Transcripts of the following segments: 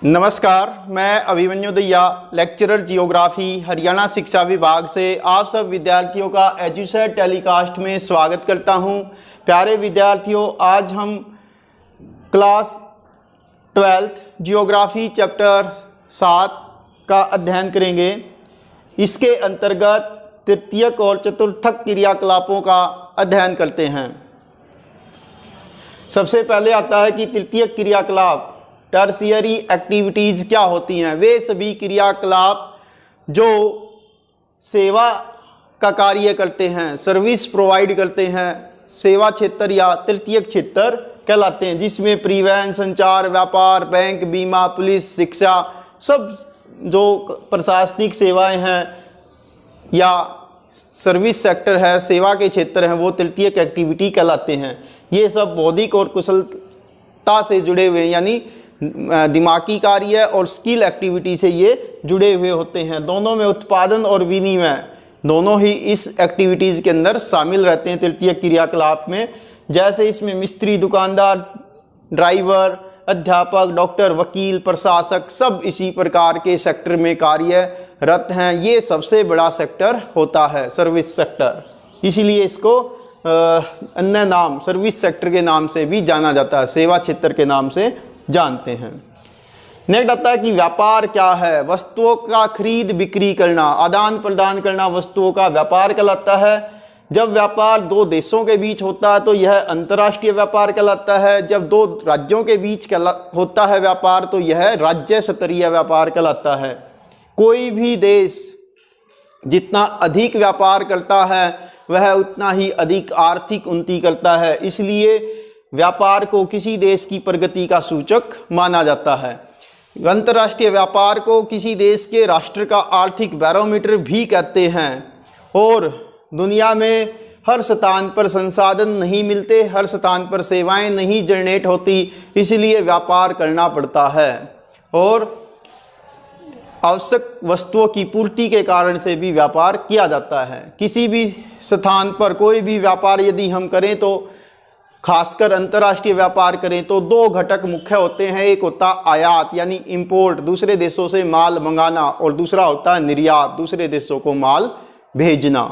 नमस्कार, मैं अभिमन्यु दैया, लेक्चरर जियोग्राफी, हरियाणा शिक्षा विभाग से आप सब विद्यार्थियों का एजुसेट टेलीकास्ट में स्वागत करता हूं। प्यारे विद्यार्थियों, आज हम क्लास 12th जियोग्राफी चैप्टर 7 का अध्ययन करेंगे। इसके अंतर्गत तृतीयक और चतुर्थक क्रियाकलापों का अध्ययन करते हैं। सबसे पहले आता है कि तृतीयक क्रियाकलाप टर्शियरी एक्टिविटीज़ क्या होती हैं। वे सभी क्रियाकलाप जो सेवा का कार्य करते हैं, सर्विस प्रोवाइड करते हैं, सेवा क्षेत्र या तृतीयक क्षेत्र कहलाते हैं, जिसमें परिवहन, संचार, व्यापार, बैंक, बीमा, पुलिस, शिक्षा, सब जो प्रशासनिक सेवाएं हैं या सर्विस सेक्टर है, सेवा के क्षेत्र हैं, वो तृतीयक एक्टिविटी कहलाते हैं। ये सब बौद्धिक और कुशलता से जुड़े हुए, यानी दिमागी कार्य और स्किल एक्टिविटी से ये जुड़े हुए होते हैं। दोनों में उत्पादन और विनिमय दोनों ही इस एक्टिविटीज़ के अंदर शामिल रहते हैं तृतीयक क्रियाकलाप में। जैसे इसमें मिस्त्री, दुकानदार, ड्राइवर, अध्यापक, डॉक्टर, वकील, प्रशासक सब इसी प्रकार के सेक्टर में कार्यरत हैं। ये सबसे बड़ा सेक्टर होता है सर्विस सेक्टर, इसीलिए इसको अन्य नाम सर्विस सेक्टर के नाम से भी जाना जाता है, सेवा क्षेत्र के नाम से जानते हैं। नेक्स्ट आता है कि व्यापार क्या है। वस्तुओं का खरीद बिक्री करना, आदान प्रदान करना वस्तुओं का व्यापार कहलाता है। जब व्यापार दो देशों के बीच होता है तो यह अंतर्राष्ट्रीय व्यापार कहलाता है। जब दो राज्यों के बीच होता है व्यापार तो यह राज्य स्तरीय व्यापार कहलाता है। कोई भी देश जितना अधिक व्यापार करता है वह उतना ही अधिक आर्थिक उन्नति करता है, इसलिए व्यापार को किसी देश की प्रगति का सूचक माना जाता है। अंतर्राष्ट्रीय व्यापार को किसी देश के राष्ट्र का आर्थिक बैरोमीटर भी कहते हैं। और दुनिया में हर स्थान पर संसाधन नहीं मिलते, हर स्थान पर सेवाएं नहीं जनरेट होती, इसलिए व्यापार करना पड़ता है। और आवश्यक वस्तुओं की पूर्ति के कारण से भी व्यापार किया जाता है। किसी भी स्थान पर कोई भी व्यापार यदि हम करें तो खासकर अंतर्राष्ट्रीय व्यापार करें तो दो घटक मुख्य होते हैं। एक होता आयात यानी इंपोर्ट, दूसरे देशों से माल मंगाना, और दूसरा होता है निर्यात, दूसरे देशों को माल भेजना।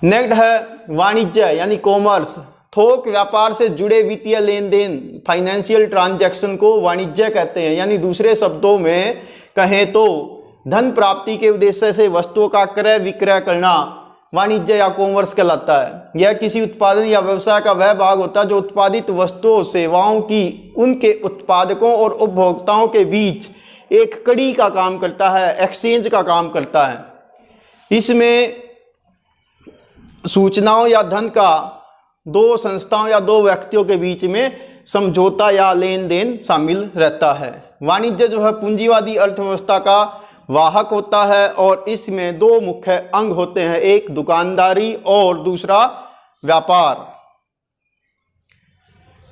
नेक्स्ट है वाणिज्य यानी कॉमर्स। थोक व्यापार से जुड़े वित्तीय लेन देन, फाइनेंशियल ट्रांजैक्शन को वाणिज्य कहते हैं। यानी दूसरे शब्दों में कहें तो धन प्राप्ति के उद्देश्य से वस्तुओं का क्रय विक्रय करना वाणिज्य या कॉमर्स कहलाता है। यह किसी उत्पादन या व्यवसाय का वह भाग होता है जो उत्पादित वस्तुओं सेवाओं की उनके उत्पादकों और उपभोक्ताओं के बीच एक कड़ी का काम करता है, एक्सचेंज का काम करता है। इसमें सूचनाओं या धन का दो संस्थाओं या दो व्यक्तियों के बीच में समझौता या लेन देन शामिल रहता है। वाणिज्य जो है पूंजीवादी अर्थव्यवस्था का वाहक होता है और इसमें दो मुख्य अंग होते हैं, एक दुकानदारी और दूसरा व्यापार।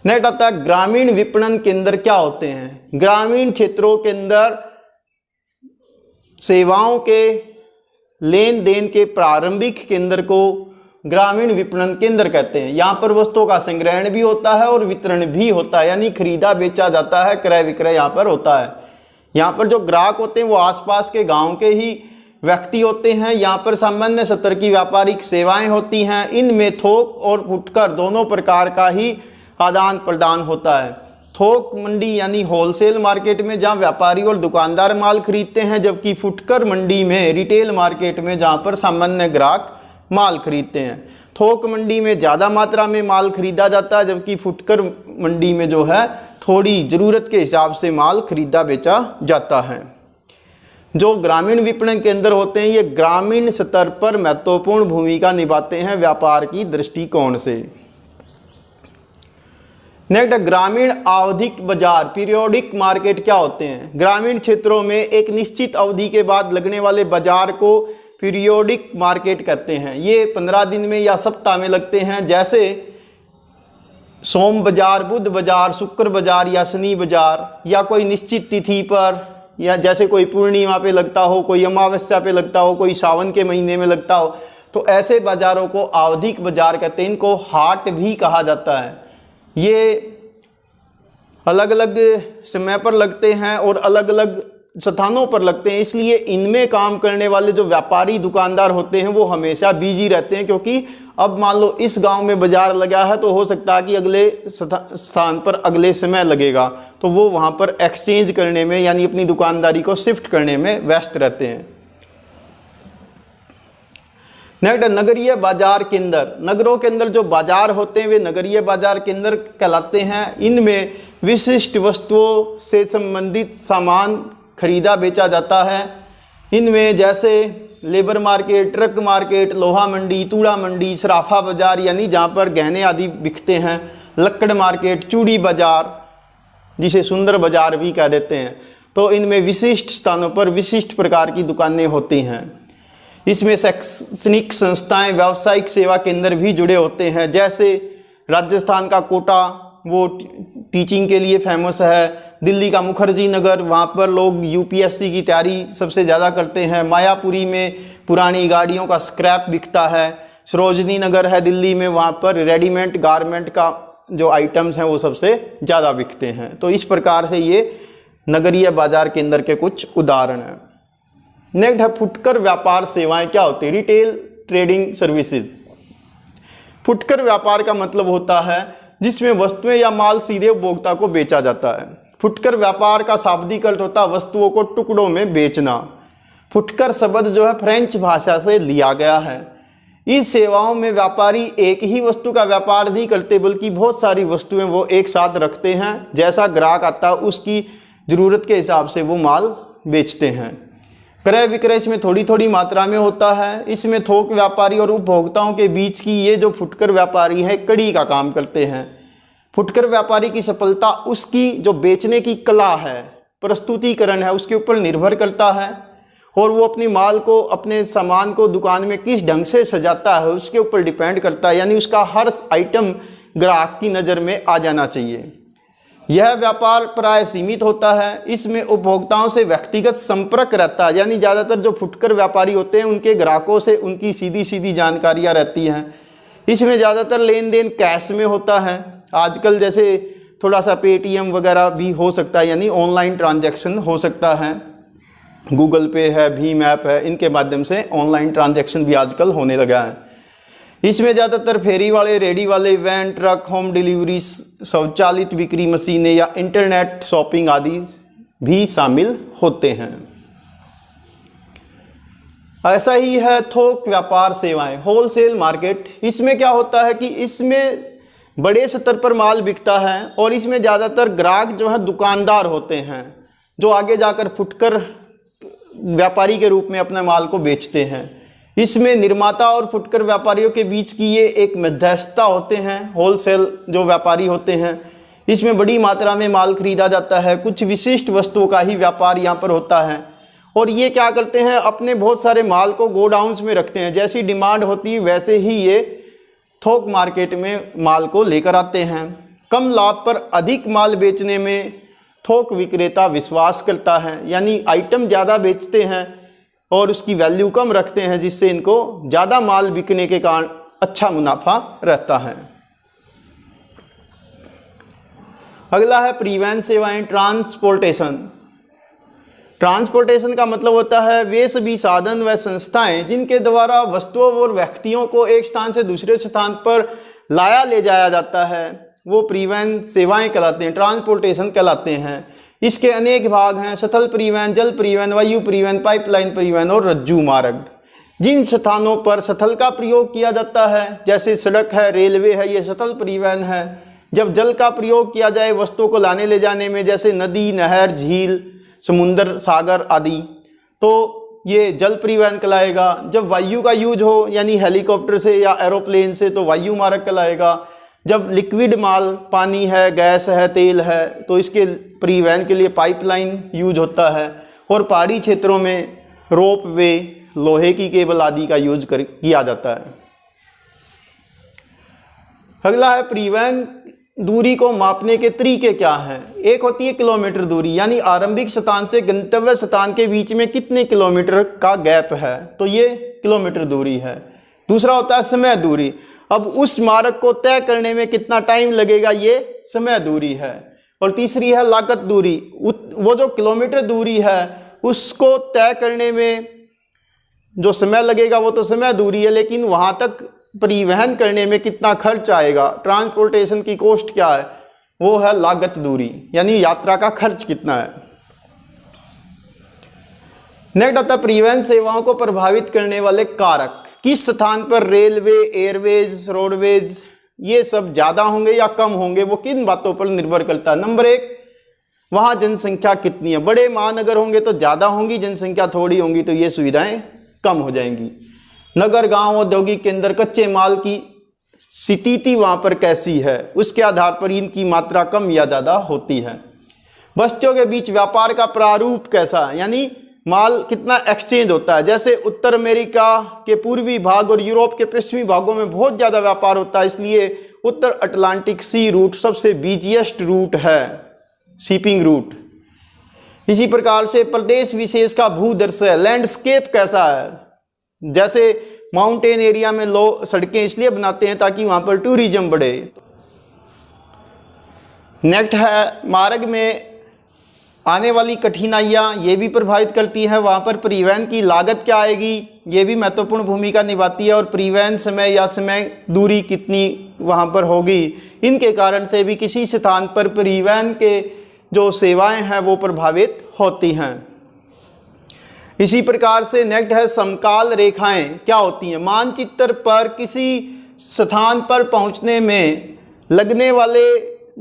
नेक्स्ट आता है ग्रामीण विपणन केंद्र क्या होते हैं। ग्रामीण क्षेत्रों के अंदर सेवाओं के लेन देन के प्रारंभिक केंद्र को ग्रामीण विपणन केंद्र कहते हैं। यहाँ पर वस्तुओं का संग्रहण भी होता है और वितरण भी होता है, यानी खरीदा बेचा जाता है, क्रय विक्रय यहाँ पर होता है। यहाँ पर जो ग्राहक होते हैं वो आसपास के गांव के ही व्यक्ति होते हैं। यहाँ पर सामान्य स्तर की व्यापारिक सेवाएं होती हैं। इनमें थोक और फुटकर दोनों प्रकार का ही आदान प्रदान होता है। थोक मंडी यानी होलसेल मार्केट में जहाँ व्यापारी और दुकानदार माल खरीदते हैं, जबकि फुटकर मंडी में रिटेल मार्केट में जहाँ पर सामान्य ग्राहक माल खरीदते हैं। थोक मंडी में ज़्यादा मात्रा में माल खरीदा जाता है, जबकि फुटकर मंडी में जो है थोड़ी ज़रूरत के हिसाब से माल खरीदा बेचा जाता है। जो ग्रामीण विपणन केंद्र होते हैं ये ग्रामीण स्तर पर महत्वपूर्ण भूमिका निभाते हैं व्यापार की दृष्टिकोण से। नेक्स्ट ग्रामीण आवधिक बाजार, पीरियोडिक मार्केट क्या होते हैं। ग्रामीण क्षेत्रों में एक निश्चित अवधि के बाद लगने वाले बाजार को पीरियोडिक मार्केट कहते हैं। ये 15 दिन में या सप्ताह में लगते हैं, जैसे सोम बाजार, बुध बाजार, शुक्र बाजार या शनि बाजार, या कोई निश्चित तिथि पर, या जैसे कोई पूर्णिमा पे लगता हो, कोई अमावस्या पे लगता हो, कोई सावन के महीने में लगता हो, तो ऐसे बाजारों को आवधिक बाजार कहते हैं। इनको हाट भी कहा जाता है। ये अलग अलग समय पर लगते हैं और अलग अलग स्थानों पर लगते हैं, इसलिए इनमें काम करने वाले जो व्यापारी दुकानदार होते हैं वो हमेशा बिजी रहते हैं, क्योंकि अब मान लो इस गांव में बाजार लगा है तो हो सकता है कि अगले स्थान पर अगले समय लगेगा, तो वो वहां पर एक्सचेंज करने में यानी अपनी दुकानदारी को शिफ्ट करने में व्यस्त रहते हैं। नेक्स्ट, नगरीय बाजार केंद्र। नगरों के अंदर जो बाजार होते हैं वे नगरीय बाजार केंद्र कहलाते हैं। इनमें विशिष्ट वस्तुओं से संबंधित सामान खरीदा बेचा जाता है। इनमें जैसे लेबर मार्केट, ट्रक मार्केट, लोहा मंडी, तूड़ा मंडी, सराफा बाजार यानी जहाँ पर गहने आदि बिकते हैं, लक्कड़ मार्केट, चूड़ी बाजार जिसे सुंदर बाजार भी कह देते हैं। तो इनमें विशिष्ट स्थानों पर विशिष्ट प्रकार की दुकानें होती हैं। इसमें शैक्षणिक संस्थाएं, व्यावसायिक सेवा केंद्र भी जुड़े होते हैं। जैसे राजस्थान का कोटा वो टीचिंग के लिए फेमस है। दिल्ली का मुखर्जी नगर, वहाँ पर लोग यूपीएससी की तैयारी सबसे ज़्यादा करते हैं। मायापुरी में पुरानी गाड़ियों का स्क्रैप बिकता है। सरोजनी नगर है दिल्ली में, वहाँ पर रेडीमेड गारमेंट का जो आइटम्स हैं वो सबसे ज़्यादा बिकते हैं। तो इस प्रकार से ये नगरीय बाजार केंद्र के कुछ उदाहरण हैं। नेक्स्ट है फुटकर व्यापार सेवाएं क्या होती है? Retail trading services. फुटकर व्यापार का मतलब होता है जिसमें वस्तुएं या माल सीधे उपभोक्ता को बेचा जाता है। फुटकर व्यापार का शाब्दिक अर्थ होता है वस्तुओं को टुकड़ों में बेचना। फुटकर शब्द जो है फ्रेंच भाषा से लिया गया है। इस सेवाओं में व्यापारी एक ही वस्तु का व्यापार नहीं करते बल्कि बहुत सारी वस्तुएं वो एक साथ रखते हैं। जैसा ग्राहक आता है उसकी ज़रूरत के हिसाब से वो माल बेचते हैं। क्रय विक्रय इसमें थोड़ी थोड़ी मात्रा में होता है। इसमें थोक व्यापारी और उपभोक्ताओं के बीच की ये जो फुटकर व्यापारी है कड़ी का काम करते हैं। फुटकर व्यापारी की सफलता उसकी जो बेचने की कला है, प्रस्तुतिकरण है, उसके ऊपर निर्भर करता है। और वो अपने माल को, अपने सामान को दुकान में किस ढंग से सजाता है उसके ऊपर डिपेंड करता है। यानी उसका हर आइटम ग्राहक की नज़र में आ जाना चाहिए। यह व्यापार प्राय सीमित होता है। इसमें उपभोक्ताओं से व्यक्तिगत संपर्क रहता है। यानी ज़्यादातर जो फुटकर व्यापारी होते हैं उनके ग्राहकों से उनकी सीधी सीधी जानकारियाँ रहती हैं। इसमें ज़्यादातर लेन देन कैश में होता है। आजकल जैसे थोड़ा सा पेटीएम वगैरह भी हो सकता है, यानी ऑनलाइन ट्रांजैक्शन हो सकता है। गूगल पे है, भीम ऐप है, इनके माध्यम से ऑनलाइन ट्रांजैक्शन भी आजकल होने लगा है। इसमें ज़्यादातर फेरी वाले, रेडी वाले, वैन, ट्रक, होम डिलीवरी, स्वचालित बिक्री मशीनें या इंटरनेट शॉपिंग आदि भी शामिल होते हैं। ऐसा ही है थोक व्यापार सेवाएं, होलसेल मार्केट। इसमें क्या होता है कि इसमें बड़े स्तर पर माल बिकता है और इसमें ज़्यादातर ग्राहक जो है दुकानदार होते हैं जो आगे जाकर फुटकर व्यापारी के रूप में अपने माल को बेचते हैं। इसमें निर्माता और फुटकर व्यापारियों के बीच की ये एक मध्यस्थता होते हैं, होलसेल जो व्यापारी होते हैं। इसमें बड़ी मात्रा में माल खरीदा जाता है। कुछ विशिष्ट वस्तुओं का ही व्यापार यहाँ पर होता है और ये क्या करते हैं, अपने बहुत सारे माल को गोडाउन्स में रखते हैं। जैसी डिमांड होती है वैसे ही ये थोक मार्केट में माल को लेकर आते हैं। कम लाभ पर अधिक माल बेचने में थोक विक्रेता विश्वास करता है। यानी आइटम ज़्यादा बेचते हैं और उसकी वैल्यू कम रखते हैं, जिससे इनको ज़्यादा माल बिकने के कारण अच्छा मुनाफा रहता है। अगला है परिवहन सेवाएं, ट्रांसपोर्टेशन। ट्रांसपोर्टेशन का मतलब होता है वे सभी साधन व संस्थाएं जिनके द्वारा वस्तुओं और व्यक्तियों को एक स्थान से दूसरे स्थान पर लाया ले जाया जाता है, वो परिवहन सेवाएं कहलाते हैं, ट्रांसपोर्टेशन कहलाते हैं। इसके अनेक भाग हैं, स्थल परिवहन, जल परिवहन, वायु परिवहन, पाइपलाइन परिवहन और रज्जू मार्ग। जिन स्थानों पर स्थल का प्रयोग किया जाता है जैसे सड़क है, रेलवे है, ये स्थल परिवहन है। जब जल का प्रयोग किया जाए वस्तुओं को लाने ले जाने में, जैसे नदी, नहर, झील, समुंदर, सागर आदि, तो ये जल परिवहन कहलाएगा। जब वायु का यूज हो यानी हेलीकॉप्टर से या एरोप्लेन से तो वायु मार्ग कहलाएगा। जब लिक्विड माल, पानी है, गैस है, तेल है, तो इसके परिवहन के लिए पाइपलाइन यूज होता है। और पहाड़ी क्षेत्रों में रोप वे, लोहे की केबल आदि का यूज किया जाता है। अगला है परिवहन दूरी को मापने के तरीके क्या हैं। एक होती है किलोमीटर दूरी, यानी आरंभिक स्थान से गंतव्य स्थान के बीच में कितने किलोमीटर का गैप है, तो ये किलोमीटर दूरी है। दूसरा होता है समय दूरी, अब उस मार्ग को तय करने में कितना टाइम लगेगा, ये समय दूरी है। और तीसरी है लागत दूरी। वो जो किलोमीटर दूरी है उसको तय करने में जो समय लगेगा वो तो समय दूरी है, लेकिन वहाँ तक परिवहन करने में कितना खर्च आएगा, ट्रांसपोर्टेशन की कॉस्ट क्या है, वो है लागत दूरी, यानी यात्रा का खर्च कितना है। नेक्स्ट आता है परिवहन सेवाओं को प्रभावित करने वाले कारक। किस स्थान पर रेलवे, एयरवेज, रोडवेज ये सब ज़्यादा होंगे या कम होंगे, वो किन बातों पर निर्भर करता है। नंबर 1, वहाँ जनसंख्या कितनी है। बड़े महानगर होंगे तो ज़्यादा होंगी, जनसंख्या थोड़ी होंगी तो ये सुविधाएं कम हो जाएंगी। नगर, गांव, औद्योगिक केंद्र, कच्चे माल की स्थिति वहाँ पर कैसी है, उसके आधार पर इनकी मात्रा कम या ज़्यादा होती है। बस्तियों के बीच व्यापार का प्रारूप कैसा है, यानी माल कितना एक्सचेंज होता है। जैसे उत्तर अमेरिका के पूर्वी भाग और यूरोप के पश्चिमी भागों में बहुत ज़्यादा व्यापार होता है, इसलिए उत्तर अटलांटिक सी रूट सबसे बिजिएस्ट रूट है, शिपिंग रूट। इसी प्रकार से प्रदेश विशेष का भूदृश्य, लैंडस्केप कैसा है। जैसे माउंटेन एरिया में सड़कें इसलिए बनाते हैं ताकि वहाँ पर टूरिज्म बढ़े। नेक्स्ट है मार्ग में आने वाली कठिनाइयाँ, ये भी प्रभावित करती हैं। वहाँ पर परिवहन की लागत क्या आएगी, ये भी महत्वपूर्ण भूमिका निभाती है। और परिवहन समय या समय दूरी कितनी वहाँ पर होगी, इनके कारण से भी किसी स्थान पर परिवहन के जो सेवाएं हैं वो प्रभावित होती हैं। इसी प्रकार से नेक्स्ट है समकाल रेखाएं क्या होती हैं। मानचित्र पर किसी स्थान पर पहुंचने में लगने वाले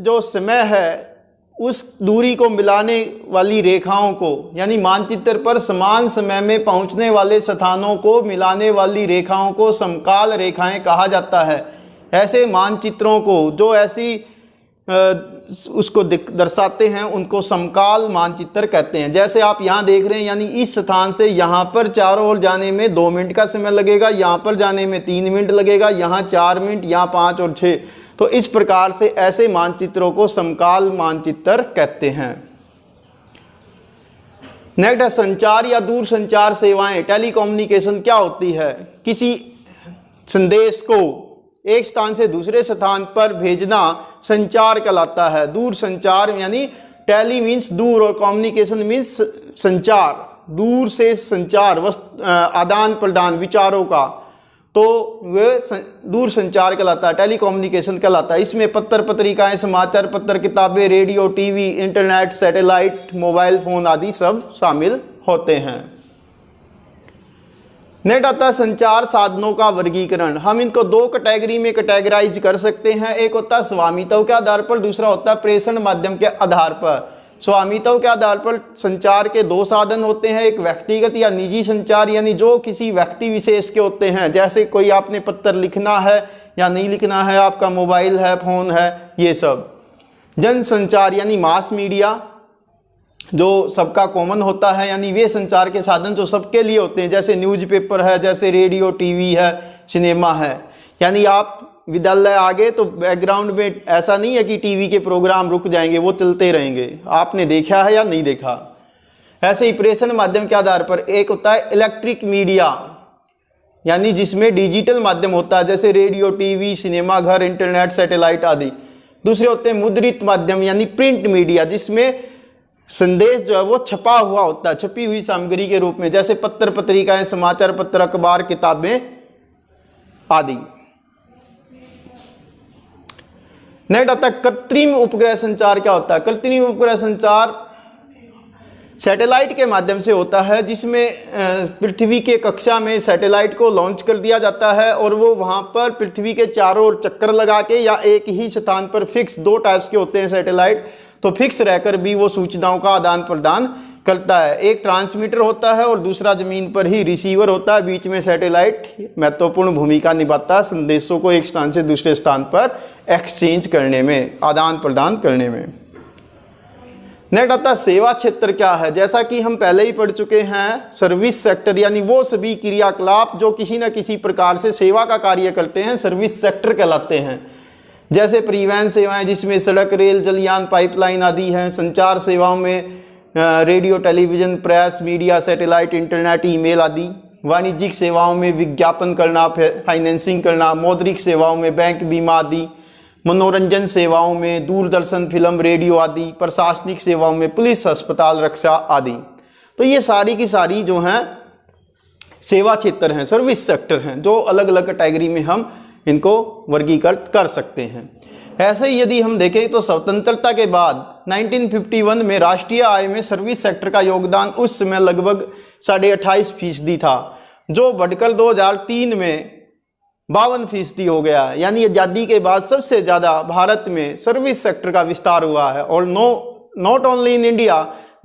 जो समय है उस दूरी को मिलाने वाली रेखाओं को, यानी मानचित्र पर समान समय में पहुंचने वाले स्थानों को मिलाने वाली रेखाओं को समकाल रेखाएं कहा जाता है। ऐसे मानचित्रों को जो ऐसी उसको दर्शाते हैं उनको समकाल मानचित्र कहते हैं। जैसे आप यहाँ देख रहे हैं, यानी इस स्थान से यहाँ पर चारों ओर जाने में 2 मिनट का समय लगेगा, यहाँ पर जाने में 3 मिनट लगेगा, यहाँ 4 मिनट, यहाँ 5 और 6। तो इस प्रकार से ऐसे मानचित्रों को समकाल मानचित्र कहते हैं। नेक्स्ट है संचार या दूर संचार सेवाएं, टेलीकम्युनिकेशन क्या होती है। किसी संदेश को एक स्थान से दूसरे स्थान पर भेजना संचार कहलाता है। दूर संचार यानी टेली मीन्स दूर और कम्युनिकेशन मीन्स संचार, दूर से संचार, आदान प्रदान विचारों का, तो वह दूर संचार कहलाता है, टेली कम्युनिकेशन कहलाता है। इसमें पत्र पत्रिकाएं, समाचार पत्र, किताबें, radio, TV, internet, satellite, mobile phone आदि सब शामिल होते हैं। नेक्स्ट आता है संचार साधनों का वर्गीकरण। हम इनको 2 कैटेगरी में कैटेगराइज कर सकते हैं। एक होता है स्वामित्व के आधार पर, दूसरा होता है प्रेषण माध्यम के आधार पर। स्वामित्व के आधार पर संचार के 2 साधन होते हैं, एक व्यक्तिगत या निजी संचार, यानी जो किसी व्यक्ति विशेष के होते हैं, जैसे कोई आपने पत्र लिखना है या नहीं लिखना है, आपका मोबाइल है, फ़ोन है, ये सब। जन संचार यानी मास मीडिया, जो सबका कॉमन होता है, यानी वे संचार के साधन जो सबके लिए होते हैं, जैसे न्यूज़पेपर है, जैसे रेडियो, टीवी है, सिनेमा है। यानी आप विद्यालय आ गए तो बैकग्राउंड में ऐसा नहीं है कि टीवी के प्रोग्राम रुक जाएंगे, वो चलते रहेंगे, आपने देखा है या नहीं देखा। ऐसे ही प्रेषण माध्यम के आधार पर एक होता है इलेक्ट्रिक मीडिया, यानी जिसमें डिजिटल माध्यम होता है, जैसे रेडियो, टीवी, सिनेमा घर, इंटरनेट, सैटेलाइट आदि। दूसरे होते हैं मुद्रित माध्यम यानी प्रिंट मीडिया, जिसमें संदेश जो है वो छपा हुआ होता है, छपी हुई सामग्री के रूप में, जैसे पत्र पत्रिकाएं, समाचार पत्र, अखबार, किताबें आदि। नेक्स्ट आता है कृत्रिम उपग्रह संचार क्या होता है। कृत्रिम उपग्रह संचार सैटेलाइट के माध्यम से होता है, जिसमें पृथ्वी के कक्षा में सैटेलाइट को लॉन्च कर दिया जाता है और वो वहाँ पर पृथ्वी के चारों ओर चक्कर लगा के या एक ही स्थान पर फिक्स, 2 टाइप्स के होते हैं सैटेलाइट, तो फिक्स रहकर भी वो सूचनाओं का आदान प्रदान करता है। एक ट्रांसमीटर होता है और दूसरा ज़मीन पर ही रिसीवर होता है। बीच में सैटेलाइट महत्वपूर्ण भूमिका निभाता है संदेशों को एक स्थान से दूसरे स्थान पर एक्सचेंज करने में, आदान प्रदान करने में। नेक्स्ट आता है सेवा क्षेत्र क्या है। जैसा कि हम पहले ही पढ़ चुके हैं, सर्विस सेक्टर यानी वो सभी क्रियाकलाप जो किसी न किसी प्रकार से सेवा का कार्य करते हैं, सर्विस सेक्टर कहलाते हैं। जैसे परिवहन सेवाएं, जिसमें सड़क, रेल, जलयान, पाइपलाइन आदि हैं। संचार सेवाओं में radio, television, press, media, satellite, internet, email आदि। वाणिज्यिक सेवाओं में विज्ञापन करना, फाइनेंसिंग करना। मौद्रिक सेवाओं में बैंक, बीमा आदि। मनोरंजन सेवाओं में दूरदर्शन, फिल्म, रेडियो आदि, प्रशासनिक सेवाओं में पुलिस, अस्पताल, रक्षा आदि। तो ये सारी की सारी जो हैं सेवा क्षेत्र हैं, सर्विस सेक्टर हैं, जो अलग अलग कैटेगरी में हम इनको वर्गीकृत कर सकते हैं। ऐसे ही यदि हम देखें तो स्वतंत्रता के बाद 1951 में राष्ट्रीय आय में सर्विस सेक्टर का योगदान उस समय लगभग 28.5% था, जो बढ़कर 2003 में 52% हो गया है। यानी आज़ादी के बाद सबसे ज़्यादा भारत में सर्विस सेक्टर का विस्तार हुआ है। और not only in India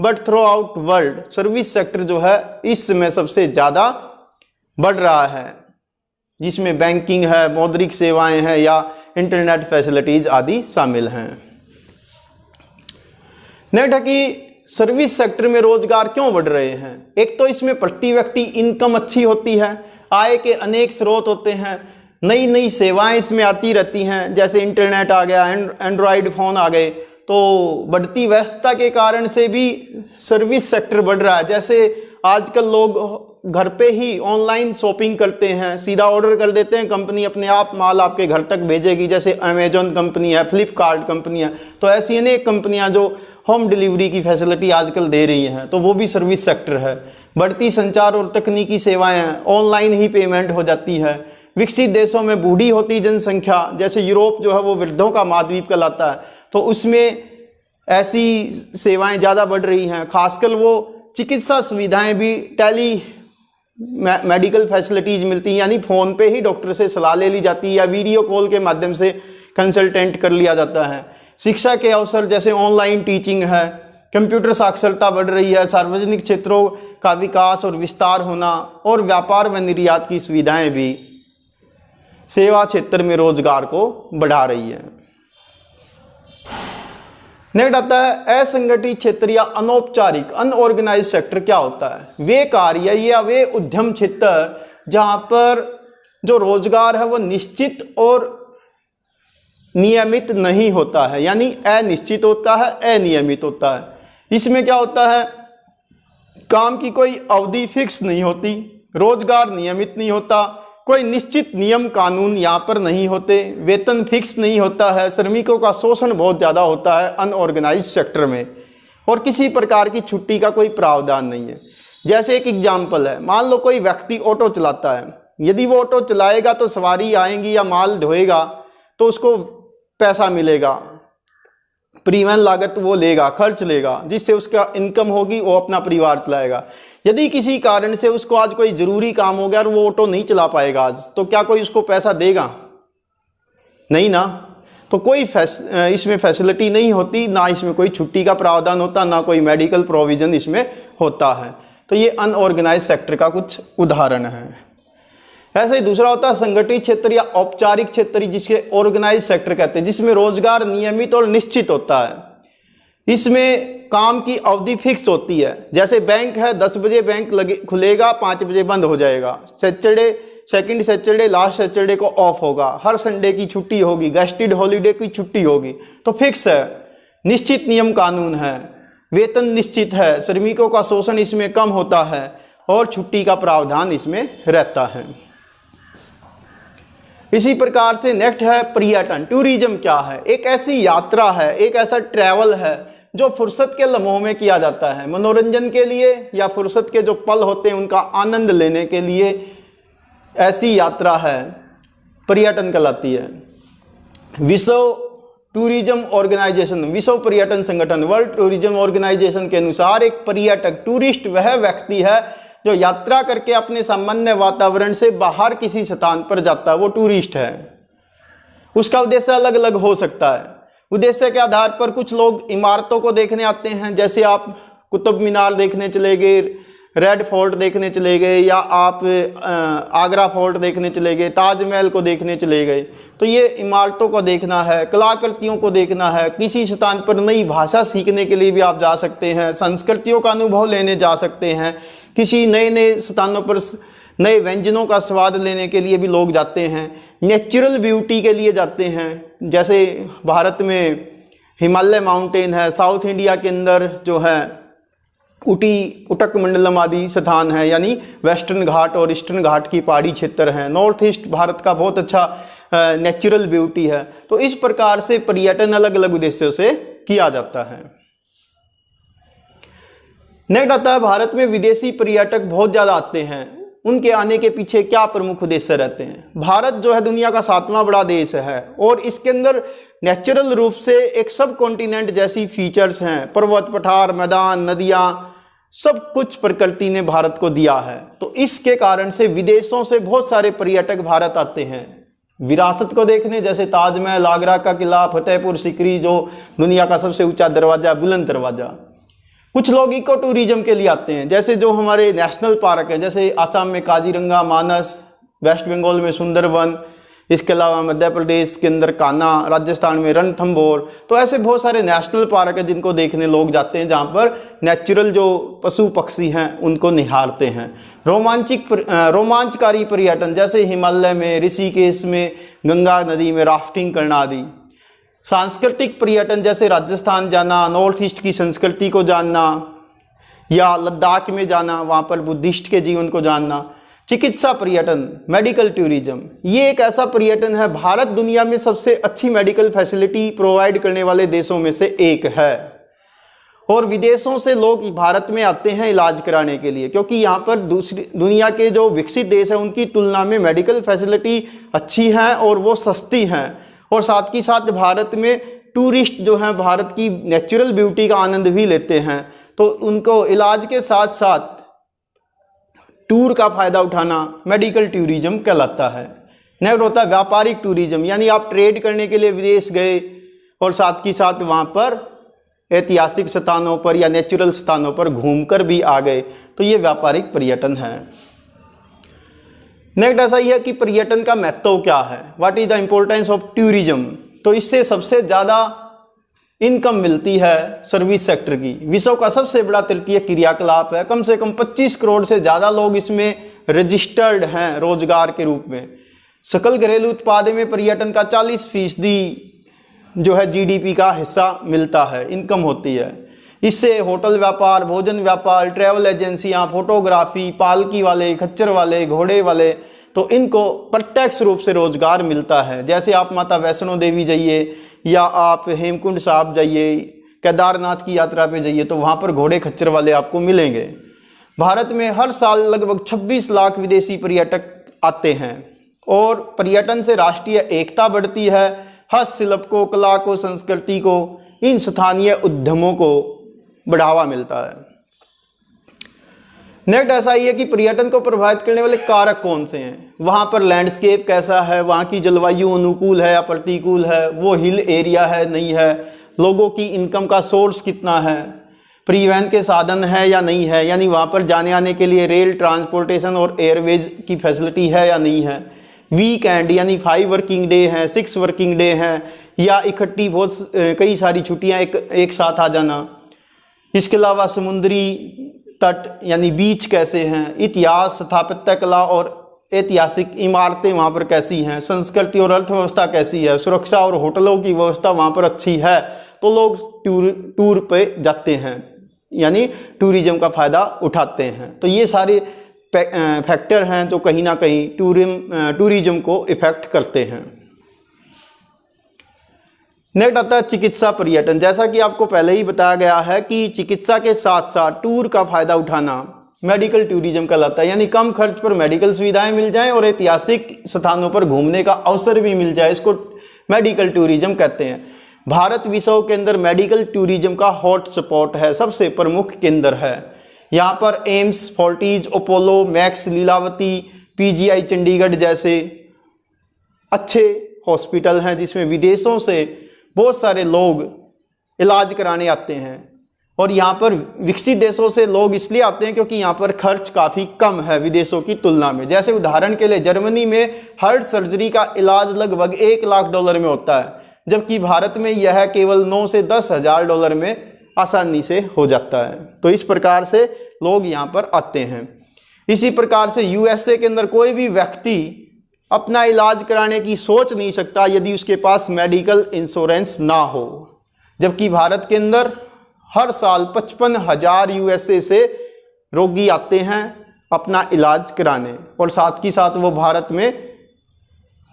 but through out world service sector जो है इस समय सबसे ज़्यादा बढ़ रहा है, जिसमें बैंकिंग है, मौद्रिक सेवाएं हैं या इंटरनेट फैसिलिटीज़ आदि शामिल हैं। नेक्स्ट है कि सर्विस सेक्टर में रोजगार क्यों बढ़ रहे हैं। एक तो इसमें प्रति व्यक्ति इनकम अच्छी होती है, आय के अनेक स्रोत होते हैं, नई नई सेवाएं इसमें आती रहती हैं, जैसे इंटरनेट आ गया, एंड्रॉयड फ़ोन आ गए। तो बढ़ती व्यस्तता के कारण से भी सर्विस सेक्टर बढ़ रहा है। जैसे आजकल लोग घर पे ही ऑनलाइन शॉपिंग करते हैं, सीधा ऑर्डर कर देते हैं, कंपनी अपने आप माल आपके घर तक भेजेगी। जैसे अमेजॉन कंपनी है, फ्लिपकार्ट कंपनी है, तो ऐसी अनेक कंपनियां जो होम डिलीवरी की फैसिलिटी आजकल दे रही हैं, तो वो भी सर्विस सेक्टर है। बढ़ती संचार और तकनीकी सेवाएं, ऑनलाइन ही पेमेंट हो जाती है। विकसित देशों में बूढ़ी होती जनसंख्या, जैसे यूरोप जो है वो वृद्धों का महाद्वीप कहलाता है, तो उसमें ऐसी सेवाएं ज़्यादा बढ़ रही हैं। खासकर वो चिकित्सा सुविधाएं भी मेडिकल फैसिलिटीज़ मिलती हैं, यानी फ़ोन पे ही डॉक्टर से सलाह ले ली जाती है या वीडियो कॉल के माध्यम से कंसल्टेंट कर लिया जाता है। शिक्षा के अवसर जैसे ऑनलाइन टीचिंग है, कंप्यूटर साक्षरता बढ़ रही है, सार्वजनिक क्षेत्रों का विकास और विस्तार होना और व्यापार व निर्यात की सुविधाएं भी सेवा क्षेत्र में रोजगार को बढ़ा रही है। नेक्स्ट आता है असंगठित क्षेत्र या अनौपचारिक अनऑर्गेनाइज सेक्टर क्या होता है। वे कार्य या वे उद्यम क्षेत्र जहां पर जो रोजगार है वो निश्चित और नियमित नहीं होता है, यानी अनिश्चित होता है, अनियमित होता है। इसमें क्या होता है, काम की कोई अवधि फिक्स नहीं होती, रोजगार नियमित नहीं होता, कोई निश्चित नियम कानून यहाँ पर नहीं होते, वेतन फिक्स नहीं होता है, श्रमिकों का शोषण बहुत ज़्यादा होता है अनऑर्गेनाइज्ड सेक्टर में, और किसी प्रकार की छुट्टी का कोई प्रावधान नहीं है। जैसे एक एग्जाम्पल है, मान लो कोई व्यक्ति ऑटो चलाता है, यदि वो ऑटो चलाएगा तो सवारी आएंगी या माल ढोएगा तो उसको पैसा मिलेगा, परिवहन लागत वो लेगा, खर्च लेगा, जिससे उसका इनकम होगी, वो अपना परिवार चलाएगा। यदि किसी कारण से उसको आज कोई ज़रूरी काम हो गया और वो ऑटो नहीं चला पाएगा आज, तो क्या कोई उसको पैसा देगा? नहीं ना। तो कोई इसमें फैसिलिटी नहीं होती, ना इसमें कोई छुट्टी का प्रावधान होता, ना कोई मेडिकल प्रोविज़न इसमें होता है। तो ये अनऑर्गेनाइज सेक्टर का कुछ उदाहरण है। ऐसे ही दूसरा होता है संगठित क्षेत्र या औपचारिक क्षेत्र, जिसके ऑर्गेनाइज सेक्टर कहते हैं, जिसमें रोजगार नियमित और निश्चित होता है। इसमें काम की अवधि फिक्स होती है। जैसे बैंक है, 10 बजे बैंक खुलेगा, 5 बजे बंद हो जाएगा। सेकंड सैटरडे, लास्ट सैटरडे को ऑफ होगा, हर संडे की छुट्टी होगी, गेस्टेड हॉलीडे की छुट्टी होगी। तो फिक्स है, निश्चित नियम कानून है, वेतन निश्चित है, श्रमिकों का शोषण इसमें कम होता है और छुट्टी का प्रावधान इसमें रहता है। इसी प्रकार से नेक्स्ट है पर्यटन। टूरिज्म क्या है? एक ऐसी यात्रा है, एक ऐसा ट्रैवल है जो फुर्सत के लम्हों में किया जाता है, मनोरंजन के लिए या फुर्सत के जो पल होते हैं उनका आनंद लेने के लिए ऐसी यात्रा है, पर्यटन कहलाती है। विश्व टूरिज्म ऑर्गेनाइजेशन, विश्व पर्यटन संगठन, वर्ल्ड टूरिज्म ऑर्गेनाइजेशन के अनुसार एक पर्यटक, टूरिस्ट वह व्यक्ति है जो यात्रा करके अपने सामान्य वातावरण से बाहर किसी स्थान पर जाता है, वो टूरिस्ट है। उसका उद्देश्य अलग अलग हो सकता है। उद्देश्य के आधार पर कुछ लोग इमारतों को देखने आते हैं, जैसे आप कुतुब मीनार देखने चले गए, रेड फोर्ट देखने चले गए, या आप आगरा फोर्ट देखने चले गए, ताजमहल को देखने चले गए। तो ये इमारतों को देखना है, कलाकृतियों को देखना है। किसी स्थान पर नई भाषा सीखने के लिए भी आप जा सकते हैं, संस्कृतियों का अनुभव लेने जा सकते हैं, किसी नए नए स्थानों पर नए व्यंजनों का स्वाद लेने के लिए भी लोग जाते हैं, नेचुरल ब्यूटी के लिए जाते हैं। जैसे भारत में हिमालय माउंटेन है, साउथ इंडिया के अंदर जो है ऊटी, उटक मंडलम आदि स्थान है, यानी वेस्टर्न घाट और ईस्टर्न घाट की पहाड़ी क्षेत्र हैं। नॉर्थ ईस्ट भारत का बहुत अच्छा नेचुरल ब्यूटी है। तो इस प्रकार से पर्यटन अलग अलग उद्देश्यों से किया जाता है। नेक्स्ट आता है, भारत में विदेशी पर्यटक बहुत ज़्यादा आते हैं, उनके आने के पीछे क्या प्रमुख उद्देश्य रहते हैं। भारत जो है दुनिया का 7वां बड़ा देश है और इसके अंदर नेचुरल रूप से एक सब कॉन्टिनेंट जैसी फीचर्स हैं, पर्वत, पठार, मैदान, नदियाँ, सब कुछ प्रकृति ने भारत को दिया है। तो इसके कारण से विदेशों से बहुत सारे पर्यटक भारत आते हैं विरासत को देखने, जैसे ताजमहल, आगरा का किला, फतेहपुर सीकरी जो दुनिया का सबसे ऊंचा दरवाजा, बुलंद दरवाजा। कुछ लोग इको टूरिज्म के लिए आते हैं, जैसे जो हमारे नेशनल पार्क हैं, जैसे आसाम में काजीरंगा, मानस, वेस्ट बंगाल में सुंदरवन, इसके अलावा मध्य प्रदेश के अंदर कान्हा, राजस्थान में रणथंभौर। तो ऐसे बहुत सारे नेशनल पार्क हैं जिनको देखने लोग जाते हैं, जहाँ पर नेचुरल जो पशु पक्षी हैं उनको निहारते हैं। रोमांचकारी पर्यटन, जैसे हिमालय में, ऋषिकेश में, गंगा नदी में राफ्टिंग करना आदि। सांस्कृतिक पर्यटन, जैसे राजस्थान जाना, नॉर्थ ईस्ट की संस्कृति को जानना, या लद्दाख में जाना, वहाँ पर बुद्धिस्ट के जीवन को जानना। चिकित्सा पर्यटन, मेडिकल टूरिज्म, ये एक ऐसा पर्यटन है, भारत दुनिया में सबसे अच्छी मेडिकल फैसिलिटी प्रोवाइड करने वाले देशों में से एक है। और विदेशों से लोग भारत में आते हैं इलाज कराने के लिए, क्योंकि यहाँ पर दूसरी दुनिया के जो विकसित देश हैं उनकी तुलना में मेडिकल फैसिलिटी अच्छी है और वो सस्ती हैं। और साथ ही साथ भारत में टूरिस्ट जो हैं भारत की नेचुरल ब्यूटी का आनंद भी लेते हैं, तो उनको इलाज के साथ साथ टूर का फ़ायदा उठाना मेडिकल टूरिज्म कहलाता है। नेक्स्ट होता है व्यापारिक टूरिज्म, यानी आप ट्रेड करने के लिए विदेश गए और साथ ही साथ वहाँ पर ऐतिहासिक स्थानों पर या नेचुरल स्थानों पर घूमकर भी आ गए, तो ये व्यापारिक पर्यटन है। नेक्स्ट ऐसा ही है कि पर्यटन का महत्व क्या है, what is the importance of tourism. तो इससे सबसे ज़्यादा इनकम मिलती है सर्विस सेक्टर की। विश्व का सबसे बड़ा तृतीय क्रियाकलाप है, कम से कम 25 करोड़ से ज़्यादा लोग इसमें रजिस्टर्ड हैं रोजगार के रूप में। सकल घरेलू उत्पाद में पर्यटन का 40% जो है जीडीपी का हिस्सा मिलता है, इनकम होती है। इससे होटल व्यापार, भोजन व्यापार, ट्रैवल एजेंसियां, फोटोग्राफी, पालकी वाले, खच्चर वाले, घोड़े वाले, तो इनको प्रत्यक्ष रूप से रोजगार मिलता है। जैसे आप माता वैष्णो देवी जाइए या आप हेमकुंड साहब जाइए, केदारनाथ की यात्रा पे जाइए, तो वहाँ पर घोड़े खच्चर वाले आपको मिलेंगे। भारत में हर साल लगभग 26 लाख विदेशी पर्यटक आते हैं और पर्यटन से राष्ट्रीय एकता बढ़ती है। हस्तशिल्प को, कला को, संस्कृति को, इन स्थानीय उद्यमों को बढ़ावा मिलता है। नेक्स्ट ऐसा ही है कि पर्यटन को प्रभावित करने वाले कारक कौन से हैं। वहाँ पर लैंडस्केप कैसा है, वहाँ की जलवायु अनुकूल है या प्रतिकूल है, वो हिल एरिया है नहीं है, लोगों की इनकम का सोर्स कितना है, परिवहन के साधन है या नहीं है, यानी वहाँ पर जाने आने के लिए रेल ट्रांसपोर्टेशन और एयरवेज की फैसिलिटी है या नहीं है। वीकेंड यानी 5 वर्किंग डे हैं, 6 वर्किंग डे हैं, या इकट्ठी बहुत कई सारी छुट्टियाँ एक साथ आ जाना। इसके अलावा समुद्री तट यानी बीच कैसे हैं, इतिहास, स्थापत्य कला और ऐतिहासिक इमारतें वहाँ पर कैसी हैं, संस्कृति और अर्थव्यवस्था कैसी है, सुरक्षा और होटलों की व्यवस्था वहाँ पर अच्छी है, तो लोग टूर पे जाते हैं, यानी टूरिज्म का फ़ायदा उठाते हैं। तो ये सारे फैक्टर हैं जो कहीं ना कहीं टूरिज्म को इफेक्ट करते हैं। नेक्स्ट आता है चिकित्सा पर्यटन। जैसा कि आपको पहले ही बताया गया है कि चिकित्सा के साथ साथ टूर का फ़ायदा उठाना मेडिकल टूरिज्म कहलाता है, यानी कम खर्च पर मेडिकल सुविधाएं मिल जाएं और ऐतिहासिक स्थानों पर घूमने का अवसर भी मिल जाए, इसको मेडिकल टूरिज्म कहते हैं। भारत विश्व के अंदर मेडिकल टूरिज्म का हॉट स्पॉट है, सबसे प्रमुख केंद्र है। यहाँ पर AIIMS, Fortis, Apollo, Max, Lilavati, PGI Chandigarh जैसे अच्छे हॉस्पिटल हैं जिसमें विदेशों से बहुत सारे लोग इलाज कराने आते हैं। और यहाँ पर विकसित देशों से लोग इसलिए आते हैं क्योंकि यहाँ पर खर्च काफ़ी कम है विदेशों की तुलना में। जैसे उदाहरण के लिए जर्मनी में हार्ट सर्जरी का इलाज लगभग $1 लाख में होता है, जबकि भारत में यह केवल 9 से 10 हज़ार डॉलर में आसानी से हो जाता है। तो इस प्रकार से लोग यहाँ पर आते हैं। इसी प्रकार से यूएसए के अंदर कोई भी व्यक्ति अपना इलाज कराने की सोच नहीं सकता यदि उसके पास मेडिकल इंश्योरेंस ना हो, जबकि भारत के अंदर हर साल 55,000 यूएसए से रोगी आते हैं अपना इलाज कराने, और साथ ही साथ वो भारत में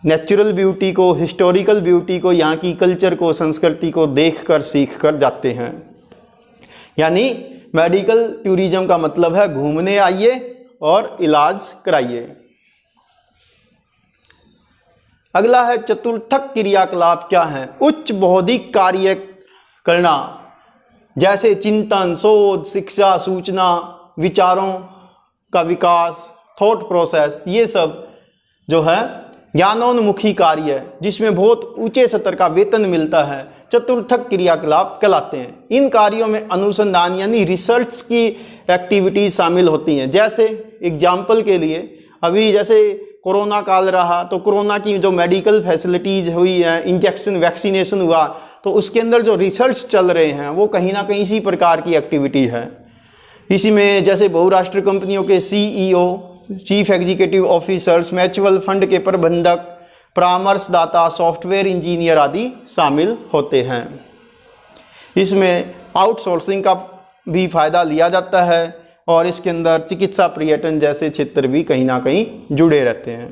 नेचुरल ब्यूटी को, हिस्टोरिकल ब्यूटी को, यहाँ की कल्चर को, संस्कृति को देखकर सीख कर जाते हैं। यानी मेडिकल टूरिज्म का मतलब है घूमने आइए और इलाज कराइए। अगला है चतुर्थक क्रियाकलाप क्या है? उच्च बौद्धिक कार्य करना, जैसे चिंतन, शोध, शिक्षा, सूचना, विचारों का विकास, थॉट प्रोसेस, ये सब जो है ज्ञानोन्मुखी कार्य जिसमें बहुत ऊंचे स्तर का वेतन मिलता है, चतुर्थक क्रियाकलाप कहलाते हैं। इन कार्यों में अनुसंधान यानी रिसर्च की एक्टिविटीज शामिल होती हैं। जैसे एग्जाम्पल के लिए अभी जैसे कोरोना काल रहा तो कोरोना की जो मेडिकल फैसिलिटीज़ हुई है, इंजेक्शन, वैक्सीनेशन हुआ, तो उसके अंदर जो रिसर्च चल रहे हैं वो कहीं ना कहीं इसी प्रकार की एक्टिविटी है। इसी में जैसे बहुराष्ट्रीय कंपनियों के CEO, chief executive officers, mutual fund के प्रबंधक, परामर्शदाता, सॉफ्टवेयर इंजीनियर आदि शामिल होते हैं। इसमें आउटसोर्सिंग का भी फायदा लिया जाता है और इसके अंदर चिकित्सा, पर्यटन जैसे क्षेत्र भी कहीं ना कहीं जुड़े रहते हैं।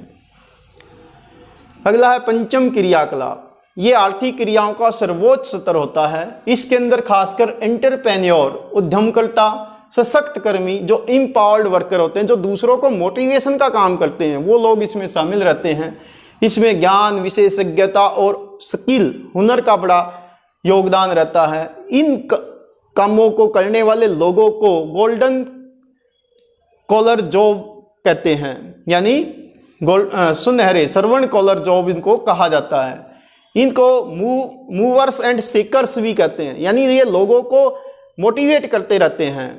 अगला है पंचम क्रियाकलाप। ये आर्थिक क्रियाओं का सर्वोच्च स्तर होता है। इसके अंदर खासकर एंटरप्रेन्योर, उद्यमकर्ता, सशक्त कर्मी, जो एम्पावर्ड वर्कर होते हैं, जो दूसरों को मोटिवेशन का काम करते हैं, वो लोग इसमें शामिल रहते हैं। इसमें ज्ञान, विशेषज्ञता और स्किल, हुनर का बड़ा योगदान रहता है। इन कामों को करने वाले लोगों को गोल्डन कॉलर जॉब कहते हैं, यानी सुनहरे सर्वण कॉलर जॉब इनको कहा जाता है। इनको मूवर्स एंड शेकर्स भी कहते हैं, यानी ये लोगों को मोटिवेट करते रहते हैं,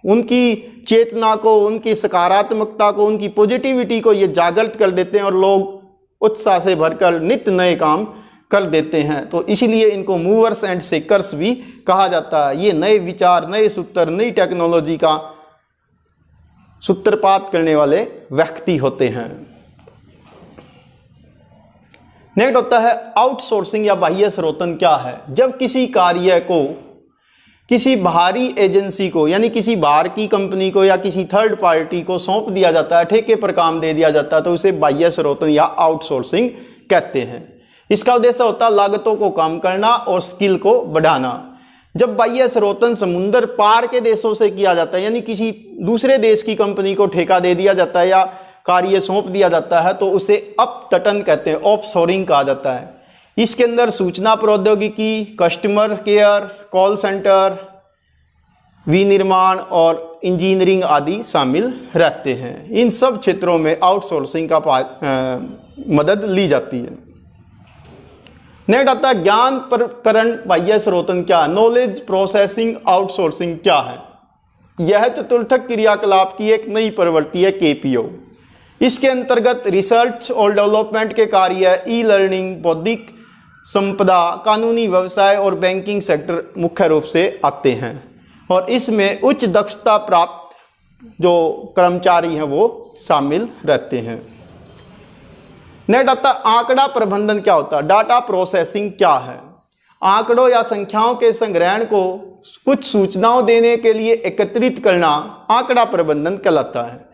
उनकी चेतना को, उनकी सकारात्मकता को, उनकी पॉजिटिविटी को ये जागृत कर देते हैं और लोग उत्साह से भरकर नित्य नए काम कर देते हैं। तो इसीलिए इनको मूवर्स एंड शेकर्स भी कहा जाता है। ये नए विचार, नए सूत्र, नई टेक्नोलॉजी का सूत्रपात करने वाले व्यक्ति होते हैं। नेक्स्ट होता है आउटसोर्सिंग या बाह्य स्रोतन क्या है? जब किसी कार्य को किसी बाहरी एजेंसी को, यानी किसी बाहर की कंपनी को या किसी थर्ड पार्टी को सौंप दिया जाता है, ठेके पर काम दे दिया जाता है, तो उसे बाह्य स्रोतन या आउटसोर्सिंग कहते हैं। इसका उद्देश्य होता है लागतों को कम करना और स्किल को बढ़ाना। जब बाह्य स्रोतन समुद्र पार के देशों से किया जाता है, यानी किसी दूसरे देश की कंपनी को ठेका दे दिया जाता है या कार्य सौंप दिया जाता है, तो उसे अपतटन कहते हैं, ऑफशोरिंग कहा जाता है। इसके अंदर सूचना प्रौद्योगिकी, कस्टमर केयर, कॉल सेंटर, विनिर्माण और इंजीनियरिंग आदि शामिल रहते हैं। इन सब क्षेत्रों में आउटसोर्सिंग का मदद ली जाती है। नेक्स्ट आता है ज्ञान प्रकरण बाह्य स्रोतन क्या है? नॉलेज प्रोसेसिंग आउटसोर्सिंग क्या है? यह चतुर्थक क्रियाकलाप की एक नई प्रवृत्ति है, KPO। इसके अंतर्गत रिसर्च और डेवलपमेंट के कार्य, ई लर्निंग, बौद्धिक संपदा, कानूनी व्यवसाय और बैंकिंग सेक्टर मुख्य रूप से आते हैं और इसमें उच्च दक्षता प्राप्त जो कर्मचारी हैं वो शामिल रहते हैं। नेक्स्ट आता है आंकड़ा प्रबंधन क्या होता है? डाटा प्रोसेसिंग क्या है? आंकड़ों या संख्याओं के संग्रहण को कुछ सूचनाओं देने के लिए एकत्रित करना आंकड़ा प्रबंधन कहलाता है।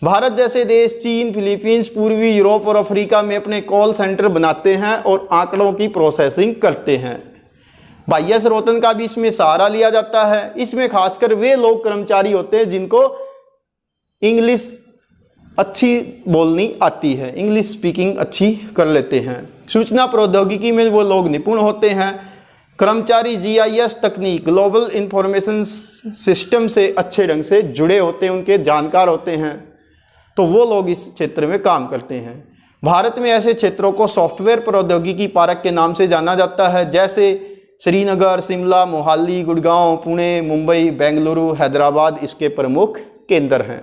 भारत जैसे देश चीन, फिलीपींस, पूर्वी यूरोप और अफ्रीका में अपने कॉल सेंटर बनाते हैं और आंकड़ों की प्रोसेसिंग करते हैं। बाह्य स्रोतन का भी इसमें सहारा लिया जाता है। इसमें खासकर वे लोग कर्मचारी होते हैं जिनको इंग्लिश अच्छी बोलनी आती है, इंग्लिश स्पीकिंग अच्छी कर लेते हैं। सूचना प्रौद्योगिकी में वो लोग निपुण होते हैं। कर्मचारी GIS तकनीक, ग्लोबल इंफॉर्मेशन सिस्टम से अच्छे ढंग से जुड़े होते हैं, उनके जानकार होते हैं, तो वो लोग इस क्षेत्र में काम करते हैं। भारत में ऐसे क्षेत्रों को सॉफ्टवेयर प्रौद्योगिकी पार्क के नाम से जाना जाता है, जैसे श्रीनगर, शिमला, मोहाली, गुड़गांव, पुणे, मुंबई, बेंगलुरु, हैदराबाद इसके प्रमुख केंद्र हैं।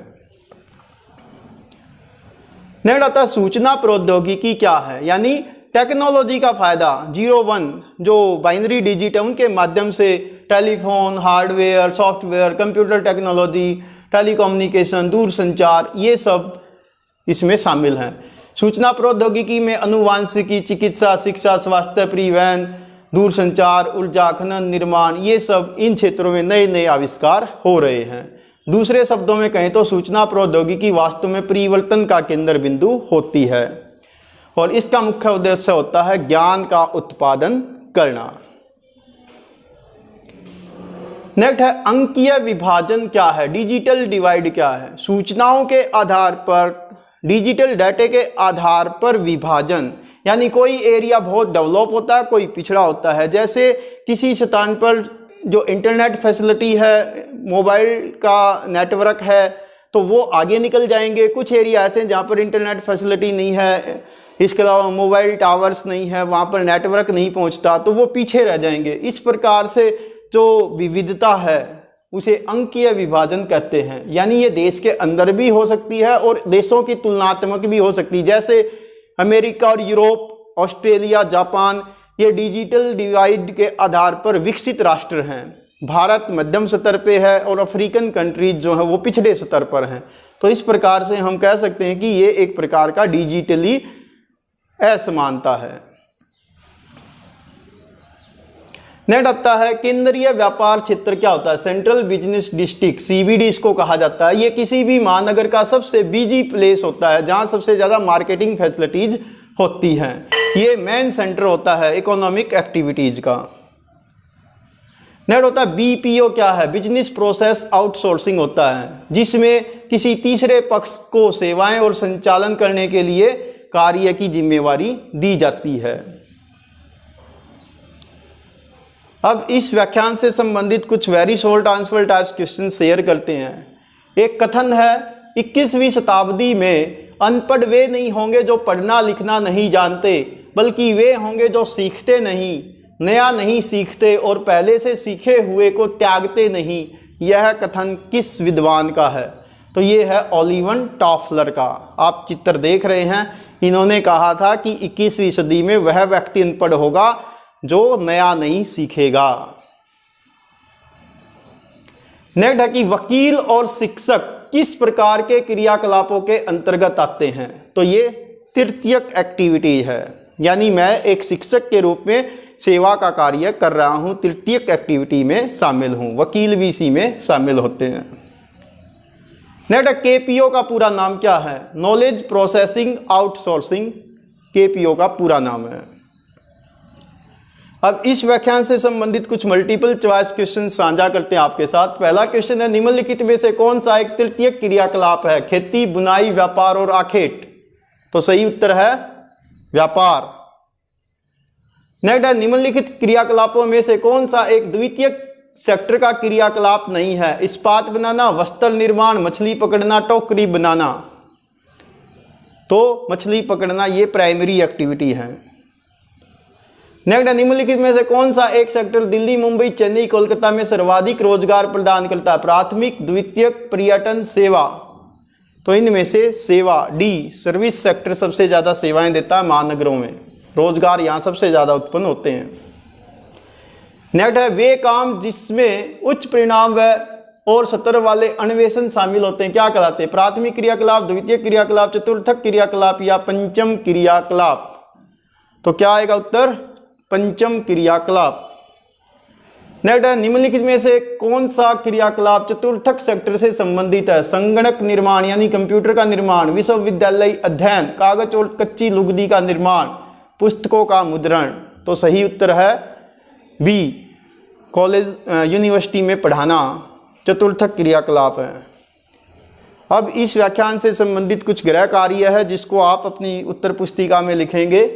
नेक्स्ट आता है सूचना प्रौद्योगिकी क्या है, यानी टेक्नोलॉजी का फायदा। 0-1 जो बाइनरी डिजिट है उनके माध्यम से telephone, hardware, software, computer technology, telecommunication, दूरसंचार, ये सब इसमें शामिल हैं। सूचना प्रौद्योगिकी में अनुवांशिकी, चिकित्सा, शिक्षा, स्वास्थ्य, परिवहन, दूरसंचार, ऊर्जा, खनन, निर्माण, ये सब इन क्षेत्रों में नए नए आविष्कार हो रहे हैं। दूसरे शब्दों में कहें तो सूचना प्रौद्योगिकी वास्तव में परिवर्तन का केंद्र बिंदु होती है और इसका मुख्य उद्देश्य होता है ज्ञान का उत्पादन करना। नेक्स्ट है अंकीय विभाजन क्या है, डिजिटल डिवाइड क्या है। सूचनाओं के आधार पर, डिजिटल डाटे के आधार पर विभाजन, यानी कोई एरिया बहुत डेवलप होता है, कोई पिछड़ा होता है। जैसे किसी स्थान पर जो इंटरनेट फैसिलिटी है, मोबाइल का नेटवर्क है, तो वो आगे निकल जाएंगे। कुछ एरिया ऐसे हैं जहाँ पर इंटरनेट फैसिलिटी नहीं है, इसके अलावा मोबाइल टावर्स नहीं है, वहाँ पर नेटवर्क नहीं पहुँचता, तो वो पीछे रह जाएंगे। इस प्रकार से जो विविधता है उसे अंकीय विभाजन कहते हैं। यानी ये देश के अंदर भी हो सकती है और देशों की तुलनात्मक भी हो सकती है। जैसे अमेरिका और यूरोप, ऑस्ट्रेलिया, जापान, ये डिजिटल डिवाइड के आधार पर विकसित राष्ट्र हैं। भारत मध्यम स्तर पे है और अफ्रीकन कंट्रीज जो हैं वो पिछड़े स्तर पर हैं। तो इस प्रकार से हम कह सकते हैं कि ये एक प्रकार का डिजिटली असमानता है। नेक्स्ट आता है केंद्रीय व्यापार क्षेत्र क्या होता है, सेंट्रल बिजनेस डिस्ट्रिक्ट, CBD इसको कहा जाता है। ये किसी भी महानगर का सबसे बिजी प्लेस होता है जहां सबसे ज़्यादा मार्केटिंग फैसिलिटीज होती हैं। ये मेन सेंटर होता है इकोनॉमिक एक्टिविटीज़ का। नेक्स्ट होता है BPO क्या है, बिजनेस प्रोसेस आउटसोर्सिंग होता है, जिसमें किसी तीसरे पक्ष को सेवाएं और संचालन करने के लिए कार्य की जिम्मेवारी दी जाती है। अब इस व्याख्यान से संबंधित कुछ very short answer types question share करते हैं। एक कथन है, 21वीं शताब्दी में अनपढ़ वे नहीं होंगे जो पढ़ना लिखना नहीं जानते, बल्कि वे होंगे जो सीखते नहीं, नया नहीं सीखते और पहले से सीखे हुए को त्यागते नहीं। यह कथन किस विद्वान का है? तो ये है ओलिवन टॉफलर का। आप चित्र देख रहे हैं, इन्होंने कहा था कि 21वीं सदी में वह व्यक्ति अनपढ़ होगा जो नया नहीं सीखेगा। नेक्स्ट है कि वकील और शिक्षक किस प्रकार के क्रियाकलापों के अंतर्गत आते हैं? तो ये तृतीयक एक्टिविटी है, यानी मैं एक शिक्षक के रूप में सेवा का कार्य कर रहा हूं, तृतीयक एक्टिविटी में शामिल हूं। वकील भी इसी में शामिल होते हैं। नेक्स्ट KPO का पूरा नाम क्या है? नॉलेज प्रोसेसिंग आउटसोर्सिंग KPO का पूरा नाम है। अब इस व्याख्यान से संबंधित कुछ मल्टीपल चॉइस क्वेश्चन साझा करते हैं आपके साथ। पहला क्वेश्चन है, निम्नलिखित में से कौन सा एक तृतीयक क्रियाकलाप है? खेती, बुनाई, व्यापार और आखेट। तो सही उत्तर है व्यापार। नेक्स्ट है, निम्नलिखित क्रियाकलापों में से कौन सा एक द्वितीयक सेक्टर का क्रियाकलाप नहीं है? इस्पात बनाना, वस्त्र निर्माण, मछली पकड़ना, टोकरी बनाना। तो मछली पकड़ना ये प्राइमरी एक्टिविटी है। नेक्स्ट, निम्नलिखित में से कौन सा एक सेक्टर दिल्ली, मुंबई, चेन्नई, कोलकाता में सर्वाधिक रोजगार प्रदान करता है? प्राथमिक, द्वितीयक, पर्यटन, सेवा। तो इनमें से सेवा डी, सर्विस सेक्टर सबसे ज़्यादा सेवाएं देता है महानगरों में, रोजगार यहाँ सबसे ज़्यादा उत्पन्न होते हैं। नेक्स्ट है, वे काम जिसमें उच्च परिणाम व और सतर वाले अन्वेषण शामिल होते हैं क्या कहलाते हैं? प्राथमिक क्रियाकलाप, द्वितीय क्रियाकलाप, चतुर्थक क्रियाकलाप या पंचम क्रियाकलाप। तो क्या आएगा उत्तर? पंचम क्रियाकलाप। नेक्स्ट है, निम्नलिखित में से कौन सा क्रियाकलाप चतुर्थक सेक्टर से संबंधित है? संगणक निर्माण यानी कंप्यूटर का निर्माण, विश्वविद्यालय अध्ययन, कागज और कच्ची लुगदी का निर्माण, पुस्तकों का मुद्रण। तो सही उत्तर है बी, कॉलेज यूनिवर्सिटी में पढ़ाना चतुर्थक क्रियाकलाप है। अब इस व्याख्यान से संबंधित कुछ गृह कार्य है जिसको आप अपनी उत्तर पुस्तिका में लिखेंगे।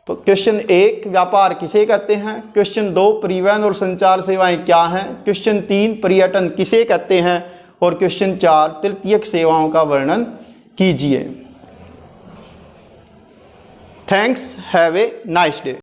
तो क्वेश्चन 1, व्यापार किसे कहते हैं? क्वेश्चन 2, परिवहन और संचार सेवाएं क्या हैं? क्वेश्चन 3, पर्यटन किसे कहते हैं? और क्वेश्चन 4, तृतीयक सेवाओं का वर्णन कीजिए। Thanks, have a nice day.